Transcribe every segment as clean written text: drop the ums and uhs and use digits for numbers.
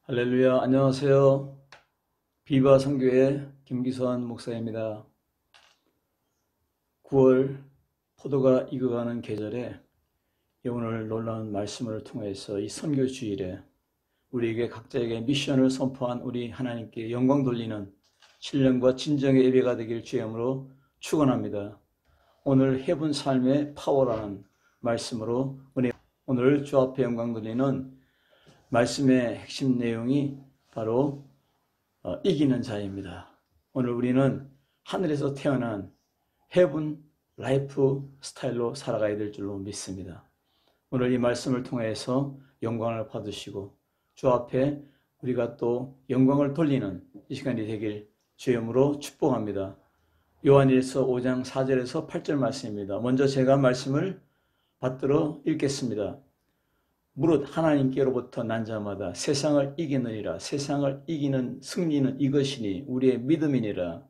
할렐루야, 안녕하세요. 비바 선교회 김기선 목사입니다. 9월 포도가 익어가는 계절에 오늘 놀라운 말씀을 통해서 이 선교 주일에 우리에게 각자에게 미션을 선포한 우리 하나님께 영광 돌리는 신령과 진정의 예배가 되길 주임으로 축원합니다. 오늘 해본 삶의 파워라는 말씀으로 오늘 주 앞에 영광 돌리는 말씀의 핵심 내용이 바로 이기는 자입니다. 오늘 우리는 하늘에서 태어난 헤븐 라이프 스타일로 살아가야 될 줄로 믿습니다. 오늘 이 말씀을 통해서 영광을 받으시고 주 앞에 우리가 또 영광을 돌리는 이 시간이 되길 주임으로 축복합니다. 요한일서 5장 4절에서 8절 말씀입니다. 먼저 제가 말씀을 받들어 읽겠습니다. 무릇 하나님께로부터 난 자마다 세상을 이기느니라. 세상을 이기는 승리는 이것이니 우리의 믿음이니라.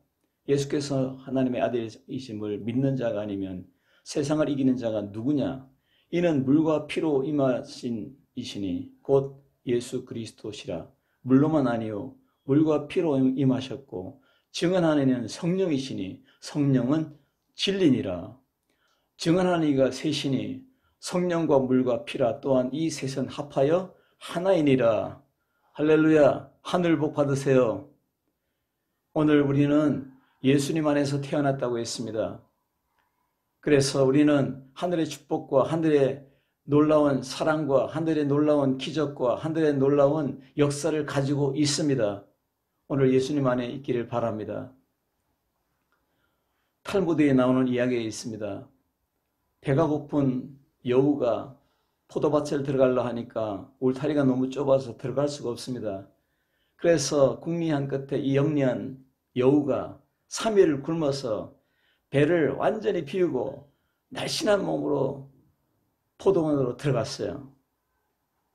예수께서 하나님의 아들이심을 믿는 자가 아니면 세상을 이기는 자가 누구냐? 이는 물과 피로 임하신 이시니 곧 예수 그리스도시라. 물로만 아니요 물과 피로 임하셨고 증언하는 이는 성령이시니 성령은 진리니라. 증언하는 이가 셋이니 성령과 물과 피라. 또한 이 셋은 합하여 하나이니라. 할렐루야. 하늘 복 받으세요. 오늘 우리는 예수님 안에서 태어났다고 했습니다. 그래서 우리는 하늘의 축복과 하늘의 놀라운 사랑과 하늘의 놀라운 기적과 하늘의 놀라운 역사를 가지고 있습니다. 오늘 예수님 안에 있기를 바랍니다. 탈무드에 나오는 이야기가 있습니다. 배가 고픈 여우가 포도밭을 들어가려 하니까 울타리가 너무 좁아서 들어갈 수가 없습니다. 그래서 궁리한 끝에 이 영리한 여우가 3일을 굶어서 배를 완전히 비우고 날씬한 몸으로 포도원으로 들어갔어요.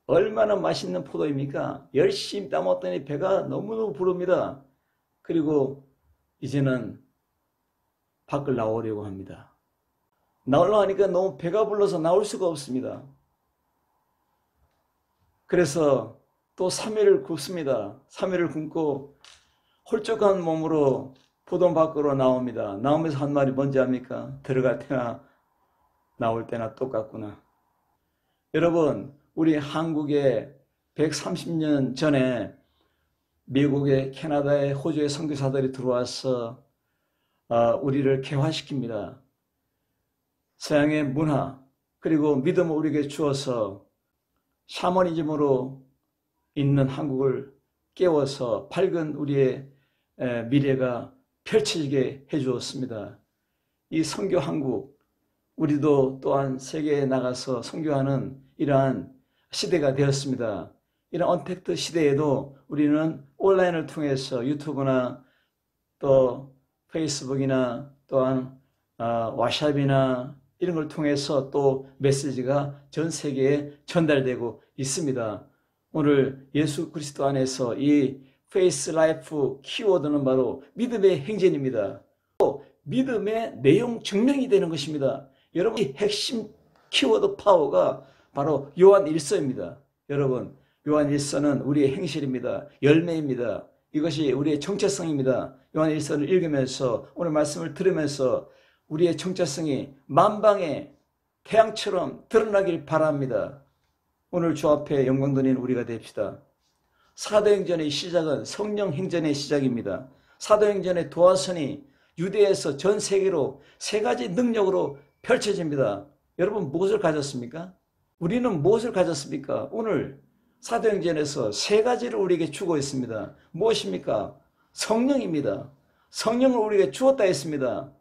얼마나 맛있는 포도입니까? 열심히 따먹더니 배가 너무너무 부릅니다. 그리고 이제는 밖을 나오려고 합니다. 나오려고 하니까 너무 배가 불러서 나올 수가 없습니다. 그래서 또 3일을 굶습니다. 3일을 굶고 홀쭉한 몸으로 포도원 밖으로 나옵니다. 나오면서 한 말이 뭔지 압니까? 들어갈 때나 나올 때나 똑같구나. 여러분, 우리 한국에 130년 전에 미국에 캐나다에 호주의 선교사들이 들어와서 우리를 개화시킵니다. 서양의 문화 그리고 믿음을 우리에게 주어서 샤머니즘으로 있는 한국을 깨워서 밝은 우리의 미래가 펼쳐지게 해주었습니다. 이 선교 한국, 우리도 또한 세계에 나가서 선교하는 이러한 시대가 되었습니다. 이런 언택트 시대에도 우리는 온라인을 통해서 유튜브나 또 페이스북이나 또한 왓츠앱이나 이런 걸 통해서 또 메시지가 전 세계에 전달되고 있습니다. 오늘 예수 그리스도 안에서 이 페이스 라이프 키워드는 바로 믿음의 행진입니다. 또 믿음의 내용 증명이 되는 것입니다. 여러분, 이 핵심 키워드 파워가 바로 요한 1서입니다. 여러분, 요한 1서는 우리의 행실입니다. 열매입니다. 이것이 우리의 정체성입니다. 요한 1서를 읽으면서 오늘 말씀을 들으면서 우리의 정체성이 만방의 태양처럼 드러나길 바랍니다. 오늘 주 앞에 영광 돌리는 우리가 됩시다. 사도행전의 시작은 성령 행전의 시작입니다. 사도행전의 도화선이 유대에서 전 세계로 세 가지 능력으로 펼쳐집니다. 여러분, 무엇을 가졌습니까? 우리는 무엇을 가졌습니까? 오늘 사도행전에서 세 가지를 우리에게 주고 있습니다. 무엇입니까? 성령입니다. 성령을 우리에게 주었다 했습니다.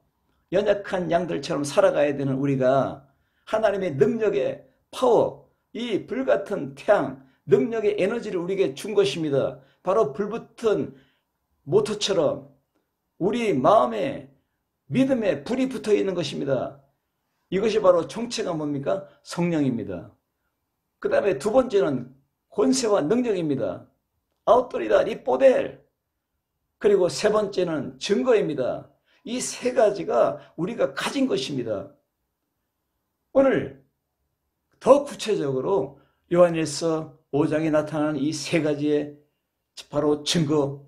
연약한 양들처럼 살아가야 되는 우리가 하나님의 능력의 파워, 이 불같은 태양, 능력의 에너지를 우리에게 준 것입니다. 바로 불붙은 모터처럼 우리 마음에 믿음에 불이 붙어 있는 것입니다. 이것이 바로 정체가 뭡니까? 성령입니다. 그 다음에 두 번째는 권세와 능력입니다. 아우토리다, 이 포델. 그리고 세 번째는 증거입니다. 이 세 가지가 우리가 가진 것입니다. 오늘 더 구체적으로 요한일서 5장에 나타나는 이 세 가지의 바로 증거.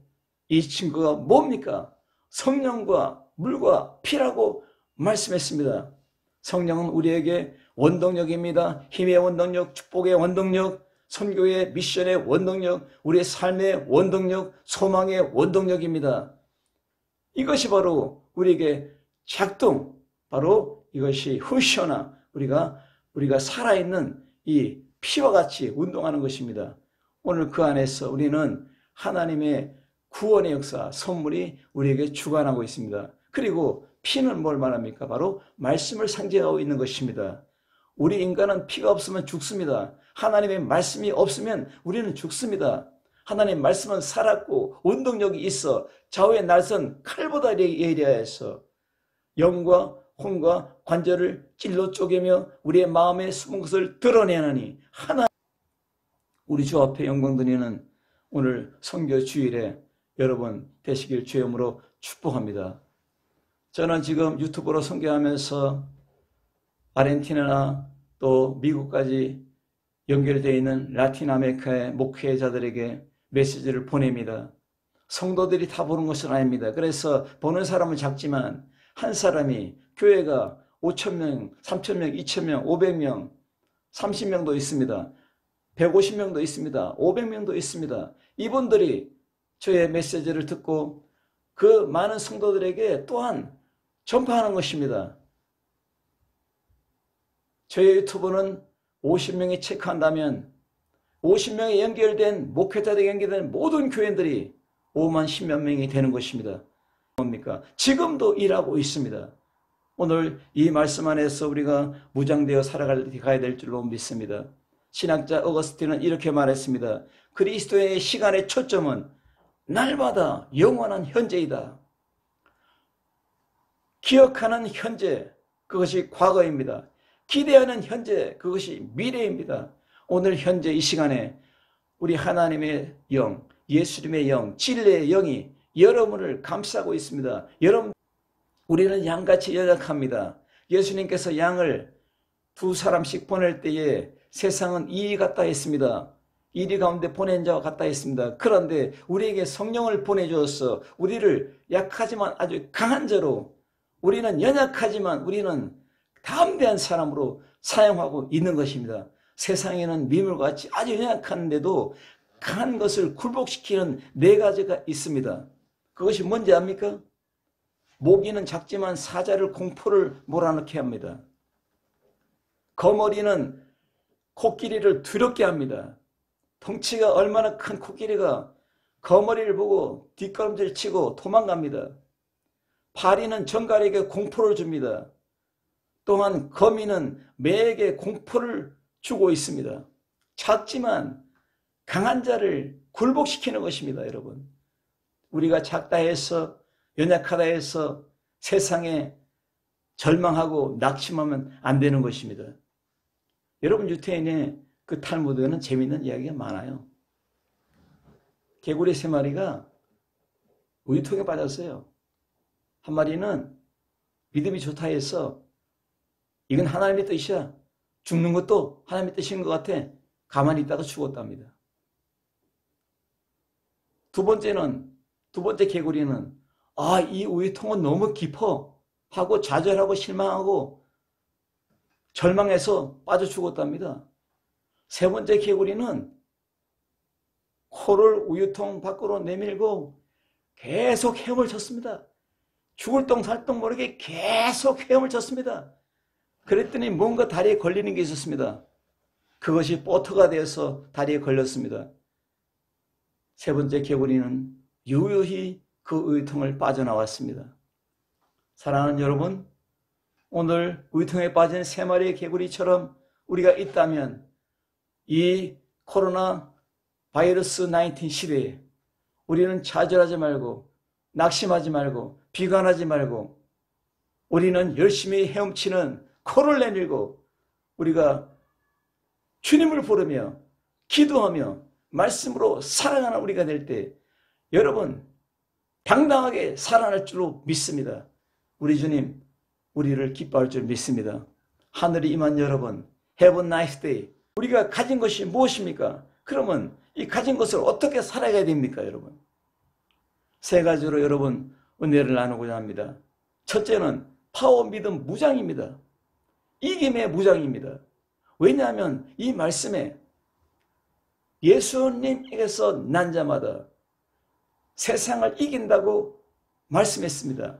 이 증거가 뭡니까? 성령과 물과 피라고 말씀했습니다. 성령은 우리에게 원동력입니다. 힘의 원동력, 축복의 원동력, 선교의 미션의 원동력, 우리의 삶의 원동력, 소망의 원동력입니다. 이것이 바로 우리에게 작동, 바로 이것이 후시오나 우리가 살아있는 이 피와 같이 운동하는 것입니다. 오늘 그 안에서 우리는 하나님의 구원의 역사, 선물이 우리에게 주관하고 있습니다. 그리고 피는 뭘 말합니까? 바로 말씀을 상징하고 있는 것입니다. 우리 인간은 피가 없으면 죽습니다. 하나님의 말씀이 없으면 우리는 죽습니다. 하나님의 말씀은 살았고 운동력이 있어 좌우의 날선 칼보다 예리하여서 영과 혼과 관절을 찔러 쪼개며 우리의 마음에 숨은 것을 드러내나니 하나님, 우리 주 앞에 영광 드리는 오늘 선교 주일에 여러분 되시길 주의 이름으로 축복합니다. 저는 지금 유튜브로 선교하면서 아르헨티나나 또 미국까지 연결되어 있는 라틴 아메리카의 목회자들에게 메시지를 보냅니다. 성도들이 다 보는 것은 아닙니다. 그래서 보는 사람은 작지만 한 사람이 교회가 5,000명, 3,000명, 2,000명, 500명, 30명도 있습니다. 150명도 있습니다. 500명도 있습니다. 이분들이 저의 메시지를 듣고 그 많은 성도들에게 또한 전파하는 것입니다. 저의 유튜브는 50명이 체크한다면 50명이 연결된 목회자들이 연결된 모든 교인들이 5만 10몇 명이 되는 것입니다. 뭡니까? 지금도 일하고 있습니다. 오늘 이 말씀 안에서 우리가 무장되어 살아가야 될 줄로 믿습니다. 신학자 어거스틴은 이렇게 말했습니다. 그리스도의 시간의 초점은 날마다 영원한 현재이다. 기억하는 현재, 그것이 과거입니다. 기대하는 현재, 그것이 미래입니다. 오늘 현재 이 시간에 우리 하나님의 영, 예수님의 영, 진리의 영이 여러분을 감싸고 있습니다. 여러분, 우리는 양같이 연약합니다. 예수님께서 양을 2사람씩 보낼 때에 세상은 이리 같다 했습니다. 이리 가운데 보낸 자와 같다 했습니다. 그런데 우리에게 성령을 보내주어서 우리를 약하지만 아주 강한 자로, 우리는 연약하지만 우리는 담대한 사람으로 사용하고 있는 것입니다. 세상에는 미물같이 아주 연약한데도 강한 것을 굴복시키는 4가지가 있습니다. 그것이 뭔지 압니까? 모기는 작지만 사자를 공포를 몰아넣게 합니다. 거머리는 코끼리를 두렵게 합니다. 덩치가 얼마나 큰 코끼리가 거머리를 보고 뒷걸음질 치고 도망갑니다. 파리는 정갈에게 공포를 줍니다. 또한 거미는 매에게 공포를 주고 있습니다. 작지만 강한 자를 굴복시키는 것입니다, 여러분. 우리가 작다 해서, 연약하다 해서 세상에 절망하고 낙심하면 안 되는 것입니다. 여러분, 유태인의 그 탈무드에는 재미있는 이야기가 많아요. 개구리 3마리가 우유통에 빠졌어요. 한 마리는 믿음이 좋다 해서 이건 하나님의 뜻이야. 죽는 것도 하나님의 뜻인 것 같아. 가만히 있다가 죽었답니다. 두 번째 개구리는 이 우유통은 너무 깊어 하고 좌절하고 실망하고 절망해서 빠져 죽었답니다. 3번째 개구리는 코를 우유통 밖으로 내밀고 계속 헤엄을 쳤습니다. 죽을 똥 살 똥 모르게 계속 헤엄을 쳤습니다. 그랬더니 뭔가 다리에 걸리는 게 있었습니다. 그것이 보트가 되어서 다리에 걸렸습니다. 3번째 개구리는 유유히 그 우유통을 빠져나왔습니다. 사랑하는 여러분, 오늘 우유통에 빠진 3마리의 개구리처럼 우리가 있다면 이 코로나 바이러스 19 시대에 우리는 좌절하지 말고 낙심하지 말고 비관하지 말고 우리는 열심히 헤엄치는 코를 내밀고 우리가 주님을 부르며 기도하며 말씀으로 살아가는 우리가 될 때 여러분 당당하게 살아날 줄로 믿습니다. 우리 주님 우리를 기뻐할 줄 믿습니다. 하늘이 임한 여러분, Have a nice day. 우리가 가진 것이 무엇입니까? 그러면 이 가진 것을 어떻게 살아가야 됩니까, 여러분? 세 가지로 여러분 은혜를 나누고자 합니다. 첫째는 파워 믿음 무장입니다. 이김의 무장입니다. 왜냐하면 이 말씀에 예수님에게서 난 자마다 세상을 이긴다고 말씀했습니다.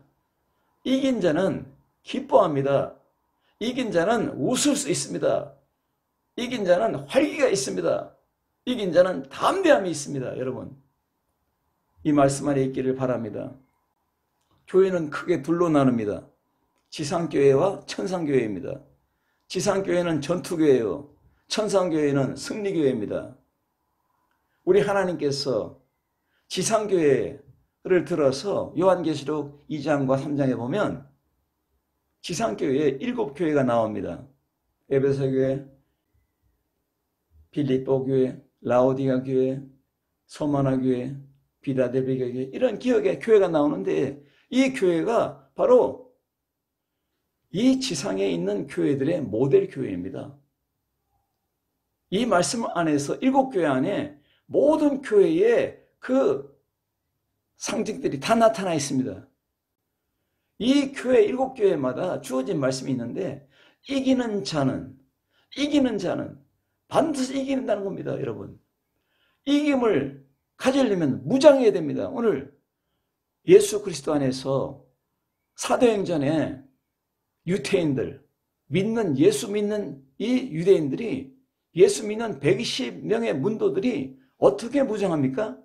이긴 자는 기뻐합니다. 이긴 자는 웃을 수 있습니다. 이긴 자는 활기가 있습니다. 이긴 자는 담대함이 있습니다. 여러분, 이 말씀 안에 있기를 바랍니다. 교회는 크게 둘로 나눕니다. 지상교회와 천상교회입니다. 지상교회는 전투교회요, 천상교회는 승리교회입니다. 우리 하나님께서 지상교회를 들어서 요한계시록 2장과 3장에 보면 지상교회에 7교회가 나옵니다. 에베소교회, 빌립보교회, 라오디가교회, 소마나교회, 비라델비교회, 이런 기억의 교회가 나오는데 이 교회가 바로 이 지상에 있는 교회들의 모델 교회입니다. 이 말씀 안에서 7교회 안에 모든 교회의 그 상징들이 다 나타나 있습니다. 이 교회 7교회마다 주어진 말씀이 있는데 이기는 자는 반드시 이긴다는 겁니다. 여러분, 이김을 가지려면 무장해야 됩니다. 오늘 예수 그리스도 안에서 사도행전에 유태인들, 예수 믿는 이 유대인들이, 예수 믿는 120명의 문도들이 어떻게 무장합니까?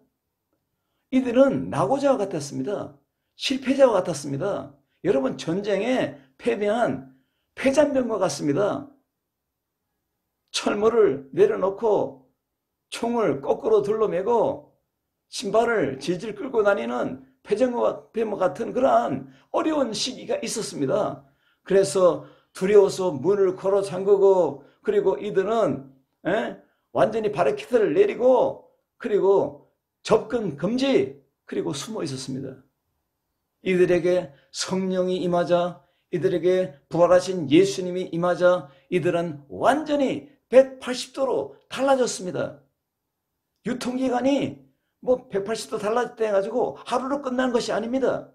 이들은 낙오자와 같았습니다. 실패자와 같았습니다. 여러분, 전쟁에 패배한 패잔병과 같습니다. 철모를 내려놓고 총을 거꾸로 둘러매고 신발을 질질 끌고 다니는 패잔병과 같은 그러한 어려운 시기가 있었습니다. 그래서 두려워서 문을 걸어 잠그고, 그리고 이들은 완전히 바리케이트를 내리고, 그리고 접근 금지, 그리고 숨어 있었습니다. 이들에게 성령이 임하자, 이들에게 부활하신 예수님이 임하자 이들은 완전히 180도로 달라졌습니다. 유통기간이 180도 달라졌다 해가지고 하루로 끝나는 것이 아닙니다.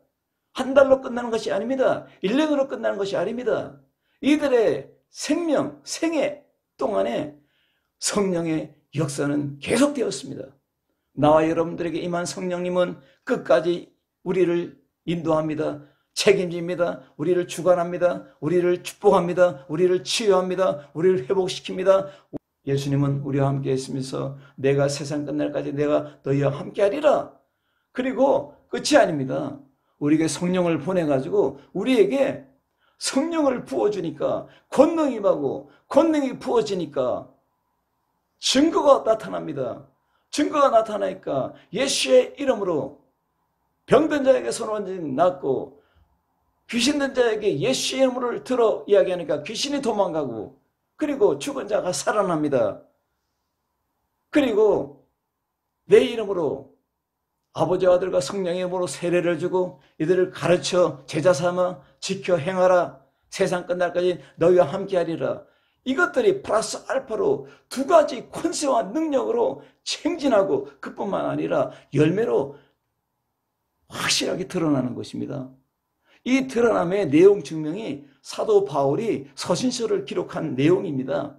한 달로 끝나는 것이 아닙니다. 1년으로 끝나는 것이 아닙니다. 이들의 생애 동안에 성령의 역사는 계속되었습니다. 나와 여러분들에게 임한 성령님은 끝까지 우리를 인도합니다. 책임집니다. 우리를 주관합니다. 우리를 축복합니다. 우리를 치유합니다. 우리를 회복시킵니다. 예수님은 우리와 함께 있으면서 내가 세상 끝날까지 내가 너희와 함께 하리라. 그리고 끝이 아닙니다. 우리에게 성령을 보내가지고 우리에게 성령을 부어주니까 권능이 임하고 권능이 부어지니까 증거가 나타납니다. 증거가 나타나니까 예수의 이름으로 병든 자에게 손 얹으니 낫고, 귀신 든 자에게 예수의 이름을 들어 이야기하니까 귀신이 도망가고, 그리고 죽은 자가 살아납니다. 그리고 내 이름으로 아버지와 아들과 성령의 이름으로 세례를 주고 이들을 가르쳐 제자 삼아 지켜 행하라. 세상 끝날까지 너희와 함께하리라. 이것들이 플러스 알파로 두 가지 권세와 능력으로 챙진하고, 그뿐만 아니라 열매로 확실하게 드러나는 것입니다. 이 드러남의 내용 증명이 사도 바울이 서신서를 기록한 내용입니다.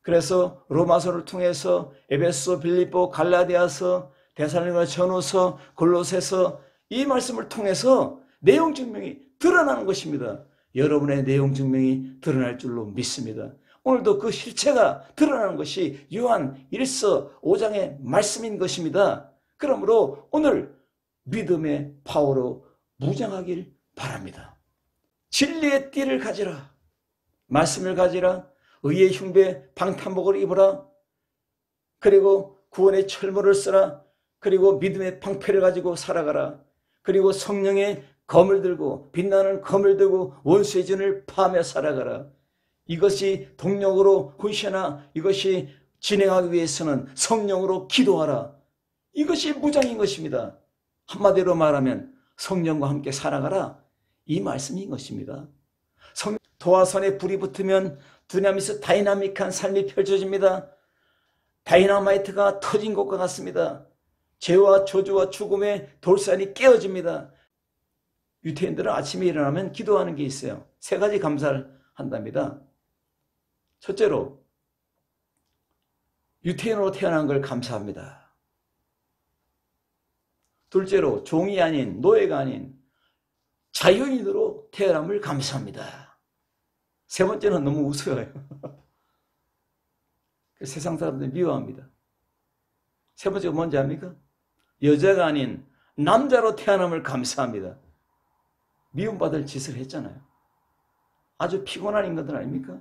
그래서 로마서를 통해서 에베소, 빌립보, 갈라디아서, 데살로니가 전후서, 골로새서 이 말씀을 통해서 내용 증명이 드러나는 것입니다. 여러분의 내용 증명이 드러날 줄로 믿습니다. 오늘도 그 실체가 드러나는 것이 요한 1서 5장의 말씀인 것입니다. 그러므로 오늘 믿음의 파워로 무장하길 바랍니다. 진리의 띠를 가지라. 말씀을 가지라. 의의 흉배 방탄복을 입으라. 그리고 구원의 철모를 쓰라. 그리고 믿음의 방패를 가지고 살아가라. 그리고 성령의 검을 들고, 빛나는 검을 들고 원수의 진을 파하며 살아가라. 이것이 동력으로 훈련하나 이것이 진행하기 위해서는 성령으로 기도하라. 이것이 무장인 것입니다. 한마디로 말하면 성령과 함께 살아가라, 이 말씀인 것입니다. 도화선에 불이 붙으면 두나미스 다이나믹한 삶이 펼쳐집니다. 다이너마이트가 터진 것과 같습니다. 죄와 저주와 죽음의 돌산이 깨어집니다. 유태인들은 아침에 일어나면 기도하는 게 있어요. 세 가지 감사를 한답니다. 첫째로 유태인으로 태어난 걸 감사합니다. 둘째로 종이 아닌, 노예가 아닌 자유인으로 태어남을 감사합니다. 세 번째는 너무 우스워요. 세상 사람들이 미워합니다. 세 번째가 뭔지 압니까? 여자가 아닌 남자로 태어남을 감사합니다. 미움받을 짓을 했잖아요. 아주 피곤한 인간들 아닙니까?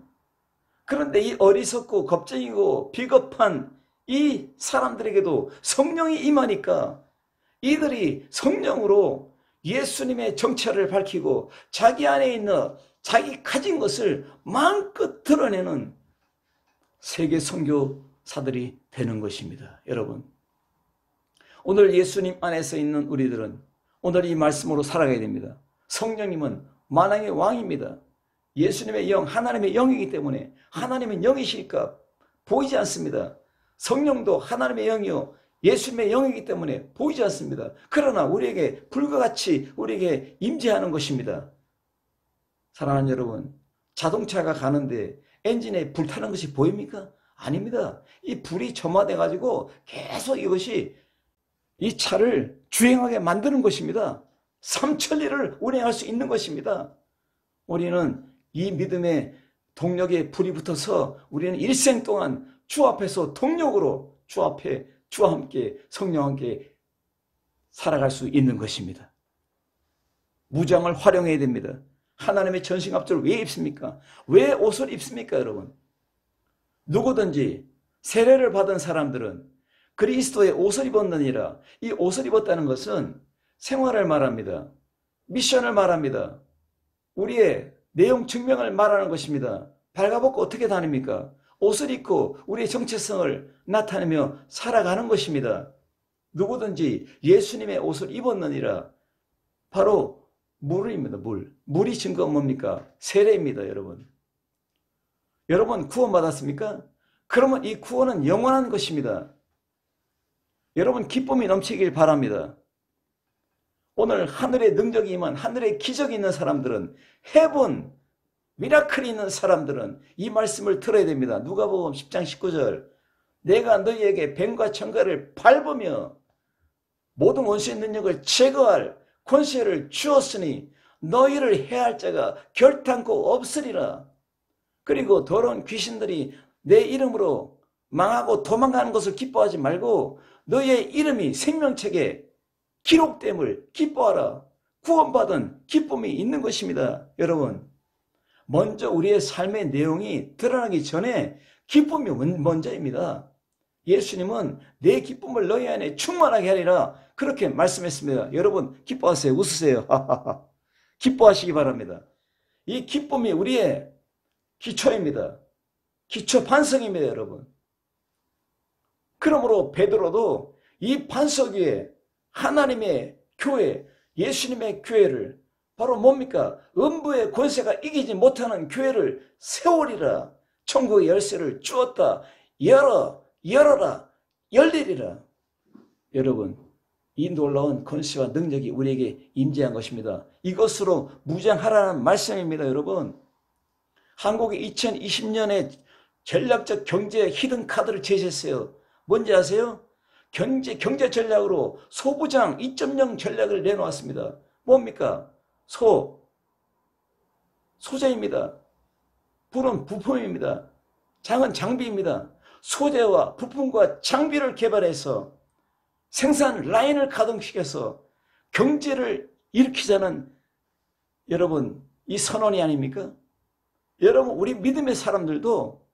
그런데 이 어리석고 겁쟁이고 비겁한 이 사람들에게도 성령이 임하니까 이들이 성령으로 예수님의 정체를 밝히고 자기 안에 있는 자기 가진 것을 마음껏 드러내는 세계 선교사들이 되는 것입니다. 여러분, 오늘 예수님 안에서 있는 우리들은 오늘 이 말씀으로 살아가야 됩니다. 성령님은 만왕의 왕입니다. 예수님의 영, 하나님의 영이기 때문에 하나님은 영이시니까 보이지 않습니다. 성령도 하나님의 영이요 예수님의 영이기 때문에 보이지 않습니다. 그러나 우리에게 불과 같이 우리에게 임재하는 것입니다. 사랑하는 여러분, 자동차가 가는데 엔진에 불 타는 것이 보입니까? 아닙니다. 이 불이 점화돼 가지고 계속 이것이 이 차를 주행하게 만드는 것입니다. 삼천리를 운행할 수 있는 것입니다. 우리는 이 믿음의 동력에 불이 붙어서 우리는 일생 동안 주 앞에서 동력으로 주와 함께 성령과 함께 살아갈 수 있는 것입니다. 무장을 활용해야 됩니다. 하나님의 전신갑주를 왜 입습니까? 왜 옷을 입습니까, 여러분? 누구든지 세례를 받은 사람들은 그리스도의 옷을 입었느니라. 이 옷을 입었다는 것은 생활을 말합니다. 미션을 말합니다. 우리의 내용 증명을 말하는 것입니다. 발가벗고 어떻게 다닙니까? 옷을 입고 우리의 정체성을 나타내며 살아가는 것입니다. 누구든지 예수님의 옷을 입었느니라. 바로 물입니다. 물이 증거가 뭡니까? 세례입니다. 여러분. 여러분 구원받았습니까? 그러면 이 구원은 영원한 것입니다. 여러분 기쁨이 넘치길 바랍니다. 오늘 하늘의 능력이 임한 하늘의 기적이 있는 사람들은 해본 미라클이 있는 사람들은 이 말씀을 들어야 됩니다. 누가복음 10장 19절 내가 너희에게 뱀과 청가를 밟으며 모든 원수의 능력을 제거할 권세를 주었으니 너희를 해할 자가 결탄코 없으리라. 그리고 더러운 귀신들이 내 이름으로 망하고 도망가는 것을 기뻐하지 말고 너희의 이름이 생명책에 기록됨을 기뻐하라. 구원받은 기쁨이 있는 것입니다. 여러분, 먼저 우리의 삶의 내용이 드러나기 전에 기쁨이 먼저입니다. 예수님은 내 기쁨을 너희 안에 충만하게 하리라 그렇게 말씀했습니다. 여러분 기뻐하세요. 웃으세요. 기뻐하시기 바랍니다. 이 기쁨이 우리의 기초입니다. 기초 반석입니다. 여러분. 그러므로 베드로도 이 반석 위에 하나님의 교회, 예수님의 교회를 바로 뭡니까? 음부의 권세가 이기지 못하는 교회를 세우리라. 천국의 열쇠를 주었다. 열어라. 열리리라. 여러분, 이 놀라운 권세와 능력이 우리에게 임재한 것입니다. 이것으로 무장하라는 말씀입니다. 여러분, 한국이 2020년에 전략적 경제 히든 카드를 제시했어요. 뭔지 아세요? 경제 전략으로 소부장 2.0 전략을 내놓았습니다. 뭡니까? 소재입니다. 불은 부품입니다. 장은 장비입니다. 소재와 부품과 장비를 개발해서 생산 라인을 가동시켜서 경제를 일으키자는 여러분 이 선언이 아닙니까? 여러분 우리 믿음의 사람들도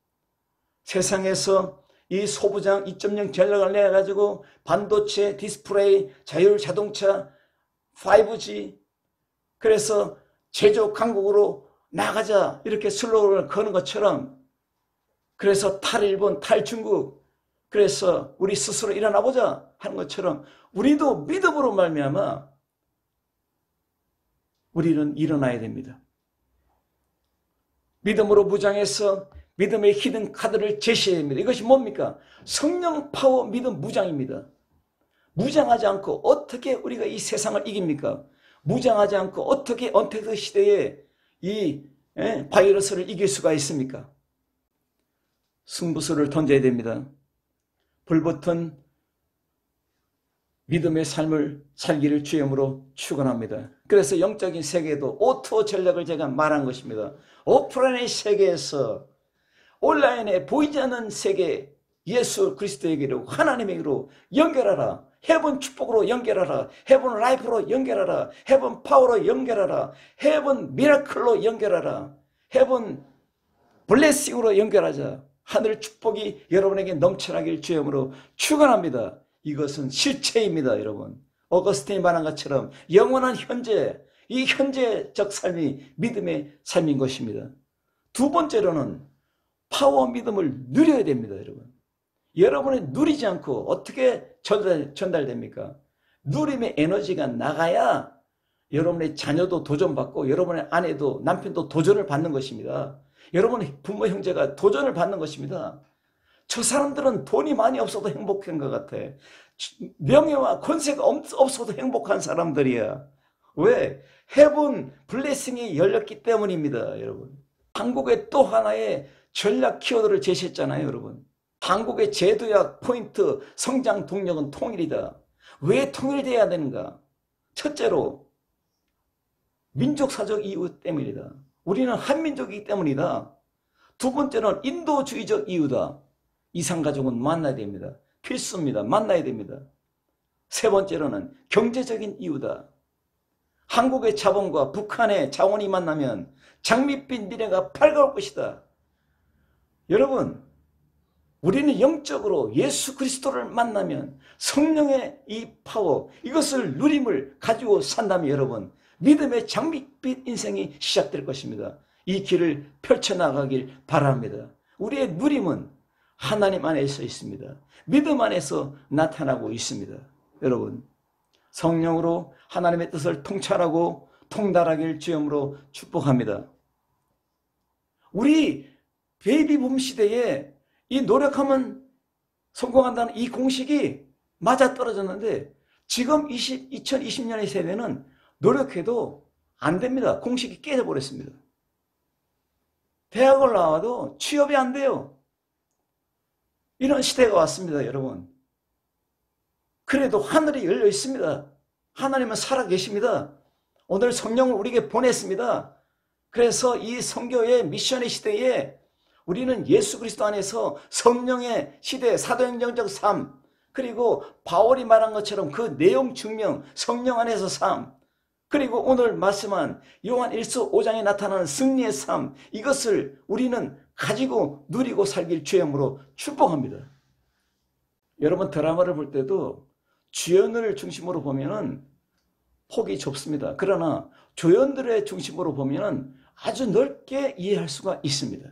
세상에서 이 소부장 2.0 전략을 내가지고 반도체, 디스플레이, 자율자동차, 5G 그래서 제조 강국으로 나가자 이렇게 슬로건을 거는 것처럼 그래서 탈일본, 탈중국 그래서 우리 스스로 일어나보자 하는 것처럼 우리도 믿음으로 말미암아 우리는 일어나야 됩니다. 믿음으로 무장해서 믿음의 히든 카드를 제시해야 됩니다. 이것이 뭡니까? 성령 파워 믿음 무장입니다. 무장하지 않고 어떻게 우리가 이 세상을 이깁니까? 무장하지 않고 어떻게 언택트 시대에 이 바이러스를 이길 수가 있습니까? 승부수를 던져야 됩니다. 불붙은 믿음의 삶을 살기를 주임으로 축원합니다. 그래서 영적인 세계에도 오토 전략을 제가 말한 것입니다. 오프라인의 세계에서 온라인에 보이지 않는 세계 예수 그리스도에게로 하나님에게로 연결하라. 헤븐 축복으로 연결하라. 헤븐 라이프로 연결하라. 헤븐 파워로 연결하라. 헤븐 미라클로 연결하라. 헤븐 블레싱으로 연결하자. 하늘 축복이 여러분에게 넘쳐나길 주임으로 축원합니다. 이것은 실체입니다, 여러분. 어거스틴이 말한 것처럼 영원한 현재, 이 현재적 삶이 믿음의 삶인 것입니다. 두 번째로는 파워 믿음을 누려야 됩니다, 여러분. 여러분이 누리지 않고 어떻게 전달됩니까? 누림의 에너지가 나가야 여러분의 자녀도 도전받고 여러분의 아내도 남편도 도전을 받는 것입니다. 여러분의 부모 형제가 도전을 받는 것입니다. 저 사람들은 돈이 많이 없어도 행복한 것 같아. 명예와 권세가 없어도 행복한 사람들이야. 왜? 헤븐 블레싱이 열렸기 때문입니다, 여러분. 한국의 또 하나의 전략 키워드를 제시했잖아요, 여러분. 한국의 제도약 포인트 성장 동력은 통일이다. 왜 통일돼야 되는가? 첫째로 민족사적 이유 때문이다. 우리는 한민족이기 때문이다. 두 번째는 인도주의적 이유다. 이산가족은 만나야 됩니다. 필수입니다. 만나야 됩니다. 세 번째로는 경제적인 이유다. 한국의 자본과 북한의 자원이 만나면 장밋빛 미래가 밝아올 것이다. 여러분, 우리는 영적으로 예수 그리스도를 만나면 성령의 이 파워, 이것을 누림을 가지고 산다면 여러분, 믿음의 장밋빛 인생이 시작될 것입니다. 이 길을 펼쳐나가길 바랍니다. 우리의 누림은 하나님 안에서 있습니다. 믿음 안에서 나타나고 있습니다. 여러분, 성령으로 하나님의 뜻을 통찰하고 통달하길 주임으로 축복합니다. 우리 베이비붐 시대에 이 노력하면 성공한다는 이 공식이 맞아떨어졌는데 지금 2020년의 세대는 노력해도 안 됩니다. 공식이 깨져버렸습니다. 대학을 나와도 취업이 안 돼요. 이런 시대가 왔습니다, 여러분. 그래도 하늘이 열려 있습니다. 하나님은 살아계십니다. 오늘 성령을 우리에게 보냈습니다. 그래서 이 선교의 미션의 시대에 우리는 예수 그리스도 안에서 성령의 시대, 사도행전적 삶, 그리고 바울이 말한 것처럼 그 내용 증명, 성령 안에서 삶, 그리고 오늘 말씀한 요한 1서 5장에 나타나는 승리의 삶, 이것을 우리는 가지고 누리고 살길 주임으로 축복합니다. 여러분, 드라마를 볼 때도 주연을 중심으로 보면은 폭이 좁습니다. 그러나 조연들의 중심으로 보면은 아주 넓게 이해할 수가 있습니다.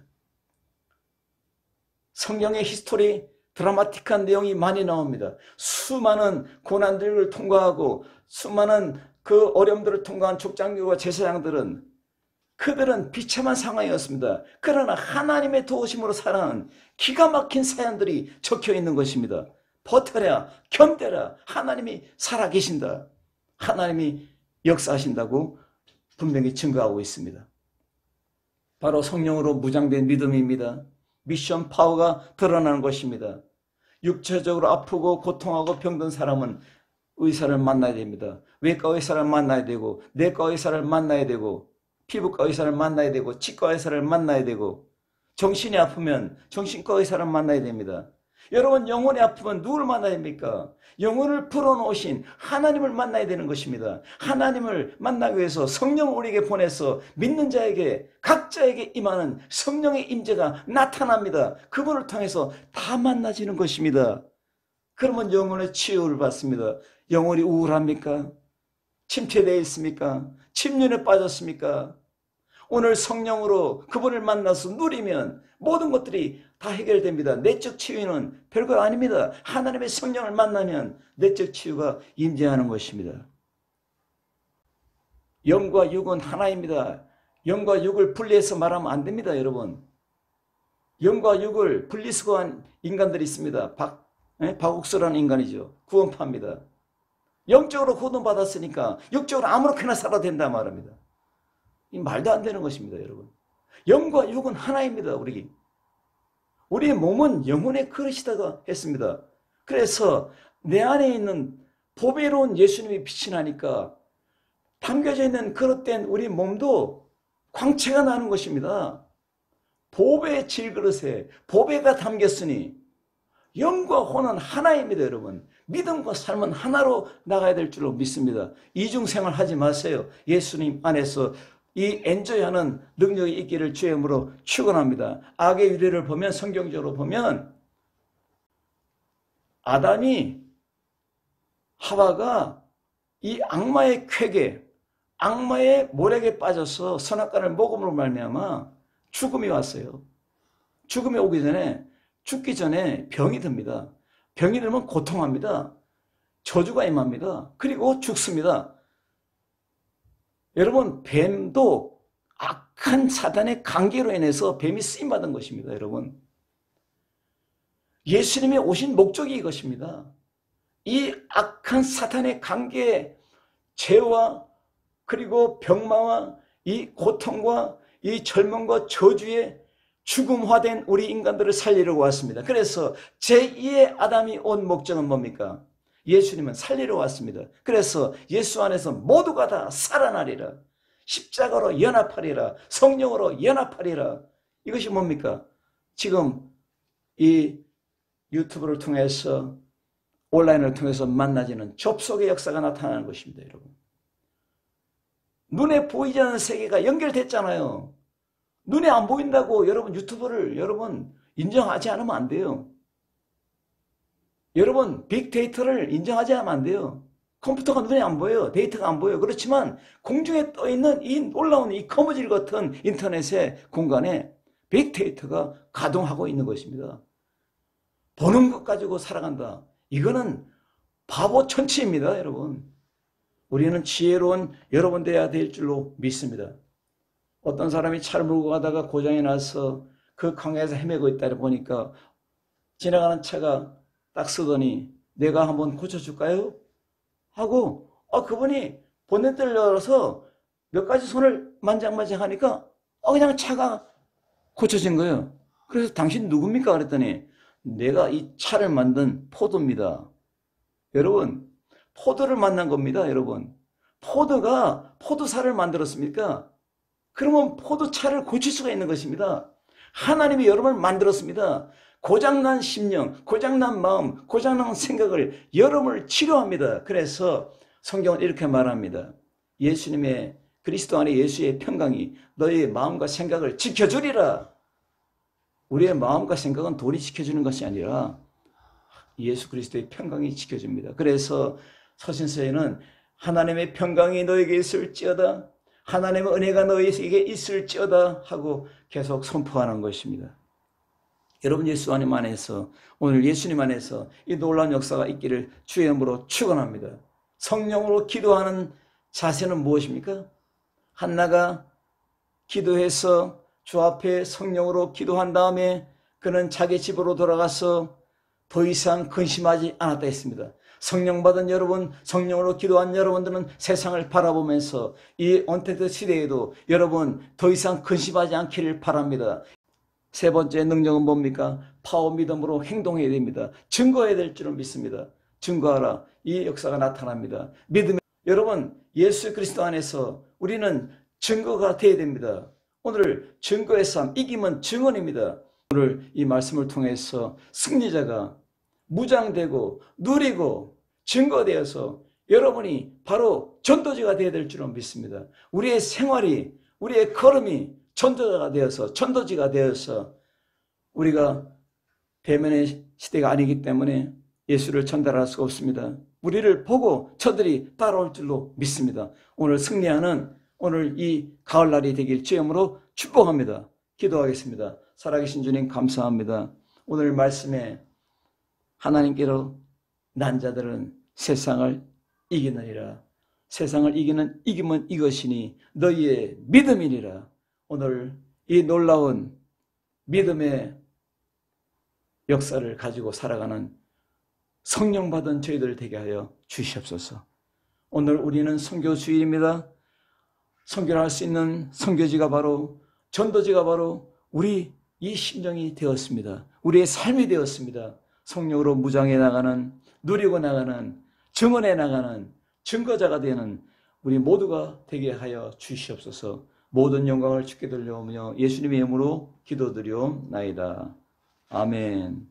성경의 히스토리, 드라마틱한 내용이 많이 나옵니다. 수많은 고난들을 통과하고 수많은 그 어려움들을 통과한 족장교와 제사장들은 그들은 비참한 상황이었습니다. 그러나 하나님의 도우심으로 살아가는 기가 막힌 사연들이 적혀 있는 것입니다. 버텨라, 견뎌라, 하나님이 살아계신다. 하나님이 역사하신다고 분명히 증거하고 있습니다. 바로 성령으로 무장된 믿음입니다. 미션 파워가 드러나는 것입니다. 육체적으로 아프고 고통하고 병든 사람은 의사를 만나야 됩니다. 외과 의사를 만나야 되고, 내과 의사를 만나야 되고, 피부과 의사를 만나야 되고, 치과 의사를 만나야 되고, 정신이 아프면 정신과 의사를 만나야 됩니다. 여러분, 영혼이 아프면 누굴 만나야 됩니까? 영혼을 풀어놓으신 하나님을 만나야 되는 것입니다. 하나님을 만나기 위해서 성령을 우리에게 보내서 믿는 자에게, 각자에게 임하는 성령의 임재가 나타납니다. 그분을 통해서 다 만나지는 것입니다. 그러면 영혼의 치유를 받습니다. 영혼이 우울합니까? 침체되어 있습니까? 침륜에 빠졌습니까? 오늘 성령으로 그분을 만나서 누리면 모든 것들이 다 해결됩니다. 내적 치유는 별거 아닙니다. 하나님의 성령을 만나면 내적 치유가 임재하는 것입니다. 영과 육은 하나입니다. 영과 육을 분리해서 말하면 안 됩니다, 여러분. 영과 육을 분리수거한 인간들이 있습니다. 박옥수라는 인간이죠. 구원파입니다. 영적으로 구원받았으니까 육적으로 아무렇게나 살아도 된다 말합니다. 이 말도 안 되는 것입니다, 여러분. 영과 육은 하나입니다, 우리 몸은 영혼의 그릇이다가 했습니다. 그래서 내 안에 있는 보배로운 예수님이 빛이 나니까 담겨져 있는 그릇된 우리 몸도 광채가 나는 것입니다. 보배의 질그릇에 보배가 담겼으니 영과 혼은 하나입니다, 여러분. 믿음과 삶은 하나로 나가야 될 줄로 믿습니다. 이중생활 하지 마세요. 예수님 안에서 이 엔조이하는 능력이 있기를 주의 이름으로 축원합니다. 악의 유래를 보면, 성경적으로 보면 아담이, 하와가 이 악마의 쾌계, 악마의 모략에 빠져서 선악과를 먹음으로 말미암아 죽음이 왔어요. 죽음이 오기 전에, 죽기 전에 병이 듭니다. 병이 들면 고통합니다. 저주가 임합니다. 그리고 죽습니다. 여러분, 뱀도 악한 사단의 관계로 인해서 뱀이 쓰임받은 것입니다, 여러분. 예수님이 오신 목적이 이것입니다. 이 악한 사탄의 관계, 죄와 그리고 병마와 이 고통과 이 절망과 저주의 죽음화된 우리 인간들을 살리려고 왔습니다. 그래서 제2의 아담이 온 목적은 뭡니까? 예수님은 살리러 왔습니다. 그래서 예수 안에서 모두가 다 살아나리라. 십자가로 연합하리라. 성령으로 연합하리라. 이것이 뭡니까? 지금 이 유튜브를 통해서, 온라인을 통해서 만나지는 접속의 역사가 나타나는 것입니다, 여러분. 눈에 보이지 않는 세계가 연결됐잖아요. 눈에 안 보인다고 여러분 유튜브를 여러분 인정하지 않으면 안 돼요. 여러분 빅데이터를 인정하지 않으면 안 돼요. 컴퓨터가 눈에 안 보여요. 데이터가 안 보여요. 그렇지만 공중에 떠있는 이 놀라운 이 거무줄 같은 인터넷의 공간에 빅데이터가 가동하고 있는 것입니다. 보는 것 가지고 살아간다. 이거는 바보 천치입니다, 여러분. 우리는 지혜로운 여러분 되어야 될 줄로 믿습니다. 어떤 사람이 차를 몰고 가다가 고장이 나서 그 강에서 헤매고 있다 보니까 지나가는 차가 딱 쓰더니 내가 한번 고쳐줄까요? 하고 그분이 본넷을 열어서 몇 가지 손을 만장만장 하니까 그냥 차가 고쳐진 거예요. 그래서 당신 누굽니까? 그랬더니 내가 이 차를 만든 포도입니다. 여러분, 포도를 만난 겁니다, 여러분. 포도가 포도사를 만들었습니까? 그러면 포도차를 고칠 수가 있는 것입니다. 하나님이 여러분을 만들었습니다. 고장난 심령, 고장난 마음, 고장난 생각을 여러분을 치료합니다. 그래서 성경은 이렇게 말합니다. 예수님의, 그리스도 안에 예수의 평강이 너희의 마음과 생각을 지켜주리라. 우리의 마음과 생각은 돌이 지켜주는 것이 아니라 예수 그리스도의 평강이 지켜줍니다. 그래서 서신서에는 하나님의 평강이 너에게 있을지어다, 하나님의 은혜가 너에게 있을지어다 하고 계속 선포하는 것입니다. 여러분, 예수 안에서, 오늘 예수님 안에서 이 놀라운 역사가 있기를 주의 이름으로 축원합니다. 성령으로 기도하는 자세는 무엇입니까? 한나가 기도해서 주 앞에 성령으로 기도한 다음에 그는 자기 집으로 돌아가서 더 이상 근심하지 않았다 했습니다. 성령 받은 여러분, 성령으로 기도한 여러분들은 세상을 바라보면서 이 언택트 시대에도 여러분 더 이상 근심하지 않기를 바랍니다. 세 번째 능력은 뭡니까? 파워 믿음으로 행동해야 됩니다. 증거해야 될 줄을 믿습니다. 증거하라. 이 역사가 나타납니다. 믿음. 여러분, 예수 그리스도 안에서 우리는 증거가 되어야 됩니다. 오늘 증거의 삶, 이기면 증언입니다. 오늘 이 말씀을 통해서 승리자가 무장되고 누리고 증거되어서 여러분이 바로 전도자가 되어야 될 줄은 믿습니다. 우리의 생활이, 우리의 걸음이 전도자가 되어서, 전도지가 되어서 우리가 배면의 시대가 아니기 때문에 예수를 전달할 수가 없습니다. 우리를 보고 저들이 따라올 줄로 믿습니다. 오늘 승리하는 오늘 이 가을날이 되길 주님으로 축복합니다. 기도하겠습니다. 살아계신 주님 감사합니다. 오늘 말씀에 하나님께로 난 자들은 세상을 이기느니라. 세상을 이기는 이기면 이것이니 너희의 믿음이니라. 오늘 이 놀라운 믿음의 역사를 가지고 살아가는 성령 받은 저희들 되게 하여 주시옵소서. 오늘 우리는 선교 주일입니다. 선교를 할 수 있는 선교지가 바로, 전도지가 바로 우리 이 심정이 되었습니다. 우리의 삶이 되었습니다. 성령으로 무장해 나가는, 누리고 나가는, 증언해 나가는 증거자가 되는 우리 모두가 되게 하여 주시옵소서. 모든 영광을 주께 돌려오며 예수님의 이름으로 기도드리옵나이다. 아멘.